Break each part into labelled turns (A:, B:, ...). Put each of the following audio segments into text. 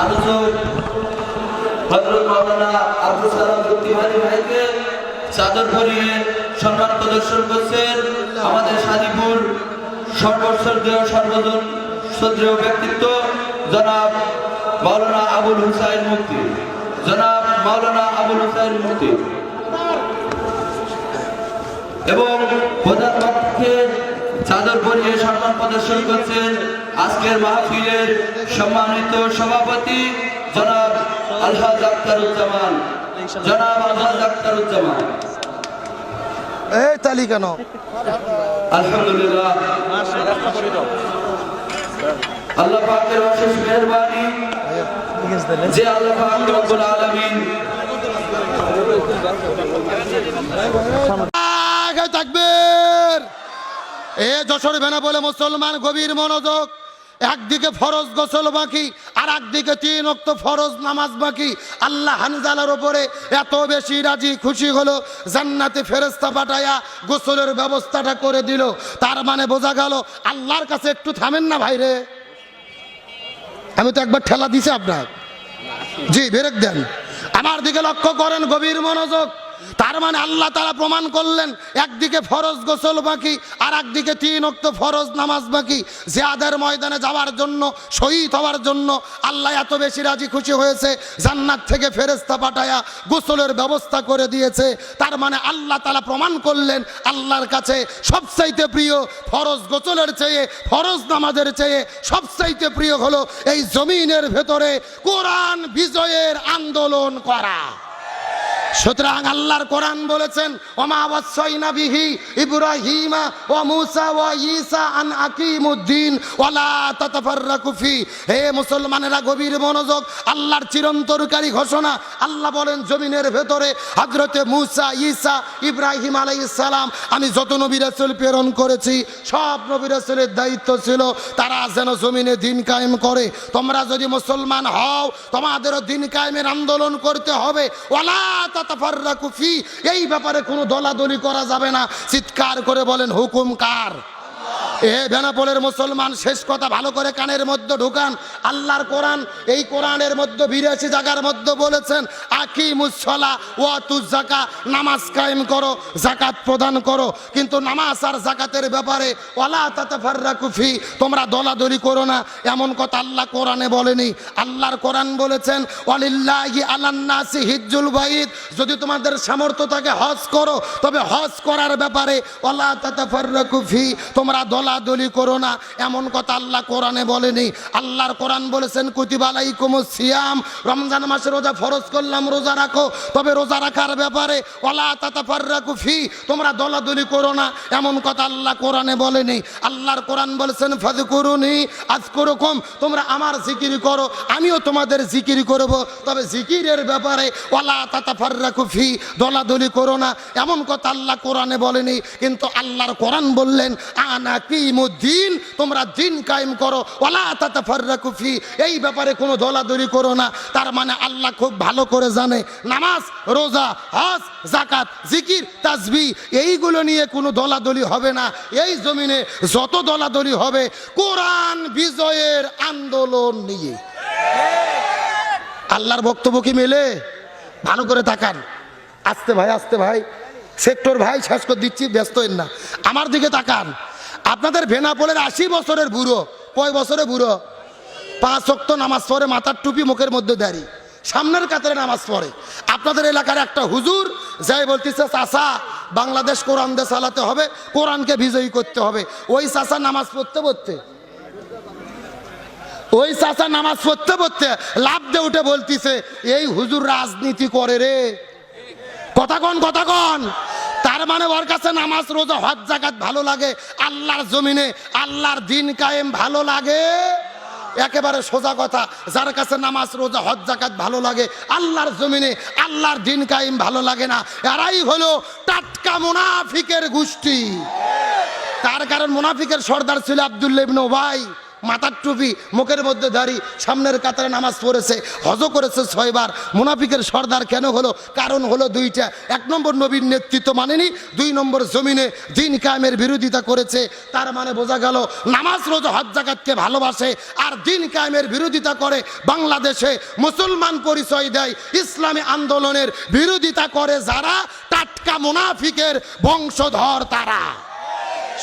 A: আলোচক হযরত মাওলানা আব্দুল সালাম গুপ্তিবাড়ি ভাইকে চাদর পরিয়ে সম্মান প্রদর্শন করছেন আমাদের শাদীপুর সর্বশ্রদ্ধেয় সর্বজন শ্রদ্ধেয় ব্যক্তিত্ব জনাব মাওলানা আবুল হুসাইন মুফতি। জনাব মাওলানা আবুল হুসাইন মুফতি এবং প্রধানমন্ত্রীকে চাদর পরিয়ে সম্মান প্রদর্শন করছেন আজকের মাহফিলের সম্মানিত সভাপতি জনাব আলহাজ আখতারুজ্জামান। জনাব আলহাজ আখতারুজ্জামান
B: এই তালি কেন?
A: আলহামদুলিল্লাহ, আল্লাহ পাকের অশেষ মেহেরবানি যে আল্লাহ পাক রব্বুল আলামিন
B: তাকবীর। এ যশোর বেনা বলে মুসলমান গভীর মনোযোগ। একদিকে ফরজ গোসল বাকি আর একদিকে 3 ওয়াক্ত ফরজ নামাজ বাকি। আল্লাহ হানজালার উপরে এত বেশি রাজি খুশি হলো জান্নাতে ফেরেশতা পাঠায়া গোসলের ব্যবস্থাটা করে দিল। তার মানে বোঝা গেল আল্লাহর কাছে একটু থামেন না ভাইরে। আমি তো একবার ঠেলা দিছি আপনার, জি ব্রেক দেন, আমার দিকে লক্ষ্য করেন, গভীর মনোযোগ। তার মানে আল্লাহ তাআলা প্রমাণ করলেন একদিকে ফরজ গোসল বাকি আর একদিকে 3 ওয়াক্ত ফরজ নামাজ বাকি। জিহাদের ময়দানে যাওয়ার জন্য, শহীদ হওয়ার জন্য আল্লাহ এত বেশি রাজি খুশি হয়েছে জান্নাত থেকে ফেরেশতা পাঠায়া গোসলের ব্যবস্থা করে দিয়েছে। তার মানে আল্লাহ তাআলা প্রমাণ করলেন আল্লাহর কাছে সবচাইতে প্রিয় ফরজ গোসলের চেয়ে, ফরজ নামাজের চেয়ে সবচাইতে প্রিয় হলো এই জমিনের ভেতরে কোরআন বিজয়ের আন্দোলন করা। সুতরাং আল্লাহর কোরআন বলেছেন ওমা ওয়াসাইনা বিহি ইব্রাহিমা ওয়া মূসা ওয়া ঈসা আন আকিমুদ্দিন ওয়া লা তাতাফাররাকু ফি। হে মুসলমানেরা গভীর মনোযোগ, আল্লাহর চিরন্তরকারী ঘোষণা। আল্লাহ বলেন জমিনের ভেতরে হযরতে মূসা, ঈসা, ইব্রাহিম আলাইহিস সালাম আমি যত নবী রাসূল প্রেরণ করেছি সব নবী রাসূলের দায়িত্ব ছিল তারা যেন জমিনে দ্বীন কায়েম করে। তোমরা যদি মুসলমান হও তোমাদেরও দ্বীন কায়েমের আন্দোলন করতে হবে। ওয়ালা তাতাফাররাকু ফি, এই ব্যাপারে কোনো দলাদলি করা যাবে না। চিৎকার করে বলেন হুকুম কার? এ বেনাপোলের মুসলমান, শেষ কথা ভালো করে কানের মধ্যে ঢুকান। আল্লাহর কোরআন, এই কোরআনের মধ্যে 82 জায়গার মধ্যে বলেছেন আকিমুস সালাহ ওয়া আতুজ যাকাত, নামাজ কায়েম করো, যাকাত প্রদান করো। কিন্তু নামাজ আর যাকাতের ব্যাপারে ওয়ালা তাতাফাররাকু ফি, তোমরা দলাদলি করো না, এমন কথা আল্লাহ কোরআনে বলেনি। আল্লাহর কোরআন বলেছেন ওয়ালিল্লাহি আলান নাসি হিজ্জুল বাইত, যদি তোমাদের সামর্থ্য থাকে হজ করো, তবে হজ করার ব্যাপারে ওয়ালা তাতাফাররাকু ফি, তোমরা দলাদলি করো না, এমন কথা আল্লাহ কোরআনে বলেনি। আল্লাহর কোরআন বলেছেন কুতিবা আলাইকুমুস সিয়াম, রমজান মাসে রোজা ফরজ করলাম, রোজা রাখো, তবে রোজা রাখার ব্যাপারে ওয়ালা তাতাফাররাকু ফি, তোমরা দলাদলি করো না, এমন কথা আল্লাহ কোরআনে বলেনি। আল্লাহর কোরআন বলেছেন ফাযকুরুনি আযকুরুকুম, তোমরা আমার জিকির করো আমিও তোমাদের জিকির করব, তবে জিকিরের ব্যাপারে ওয়ালা তাতাফাররাকু ফি, দলাদলি করো না, এমন কথা আল্লাহ কোরআনে বলেনি। কিন্তু আল্লাহর কোরআন বললেন আনাকিমুদ্দিন, তোমরা দিন কায়েম করো, ওয়ালা তাতাফাররাকু ফি, এই ব্যাপারে কোনো দলাদলি করো না। তার মানে আল্লাহ খুব ভালো করে জানে নামাজ, রোজা, হজ, যাকাত, জিকির, তাসবিহ এইগুলো নিয়ে কোনো দলাদলি হবে না। এই জমিনে যত দলাদলি হবে কোরআন বিজয়ের আন্দোলন নিয়ে। আল্লাহর বক্তব্য কি মেলে? ভালো করে তাকান। আস্তে ভাই, আস্তে ভাই, সেক্টর ভাই শেষ করে দিচ্ছি, ব্যস্ত হন না, আমার দিকে তাকান। আপনাদের বেনাপোলের 80 বছরের বুড়ো, কয় বছরের বুড়ো? 5 ওয়াক্ত নামাজ পড়ে, মাথার টুপি, মুখের মধ্যে দাড়ি, সামনের কাতারে নামাজ পড়ে। আপনাদের এলাকার একটা হুজুর যাই বলতেছে চাচা বাংলাদেশ কোরআন দিয়ে চালাতে হবে, কোরআনকে বিজয়ী করতে হবে। ওই চাচা নামাজ পড়তে পড়তে, ওই চাচা নামাজ পড়তে পড়তে লাভ দিয়ে উঠে বলতিছে এই হুজুর রাজনীতি করে রে। কথা কন, কথা কন। তার মানে ওর কাছে নামাজ, রোজা, হজ, যাকাত ভালো লাগে, আল্লাহর জমিনে আল্লাহর দ্বীন কায়েম ভালো লাগে। একেবারে সোজা কথা, যার কাছে নামাজ, রোজা, হজ, যাকাত ভালো লাগে, আল্লাহর জমিনে আল্লাহর দ্বীন কায়েম ভালো লাগে না, এরাই হলো টাটকা মুনাফিকের গোষ্ঠী। তার কারণ মুনাফিকের সর্দার ছিল আব্দুল্লাহ ইবনে উবাই, মাথার টুপি, মুখের মধ্যে দাড়ি, সামনের কাতারে নামাজ পড়েছে, হজও করেছে 6 বার। মুনাফিকের সর্দার কেন হলো? কারণ হলো দুইটা। 1 নম্বর নবীর নেতৃত্ব মানেনি, 2 নম্বর জমিনে দিন কায়েমের বিরোধিতা করেছে। তার মানে বোঝা গেল নামাজ রোজা হজ যাকাতকে ভালোবাসে আর দিন কায়েমের বিরোধিতা করে। বাংলাদেশে মুসলমান পরিচয় দেয়, ইসলামী আন্দোলনের বিরোধিতা করে যারা, টাটকা মুনাফিকের বংশধর তারা।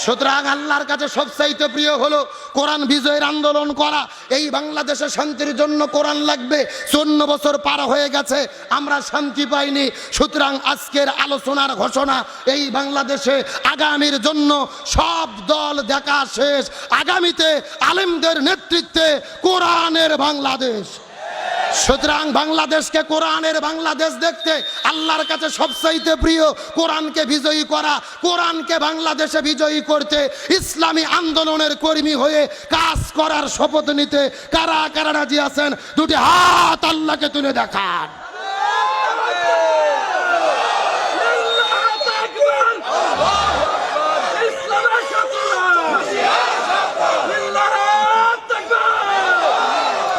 B: সুতরাং আল্লাহর কাছে সবচাইতে প্রিয় হলো কোরআন বিজয়ের আন্দোলন করা। এই বাংলাদেশে শান্তির জন্য কোরআন লাগবে। 54 বছর পার হয়ে গেছে, আমরা শান্তি পাইনি। সুতরাং আজকের আলোচনার ঘোষণা, এই বাংলাদেশে আগামীর জন্য সব দল দেখা শেষ। আগামীতে আলেমদের নেতৃত্বে কোরআনের বাংলাদেশ। সুতরাং বাংলাদেশকে কোরআনের বাংলাদেশ দেখতে আল্লাহর কাছে সবচাইতে প্রিয় কোরআনকে বিজয়ী করা, কোরআনকে বাংলাদেশে বিজয়ী করতে, ইসলামী আন্দোলনের কর্মী হয়ে কাজ করার শপথ নিতে কারা কারা রাজি আছেন? দুটি হাত আল্লাহকে তুলে দেখান।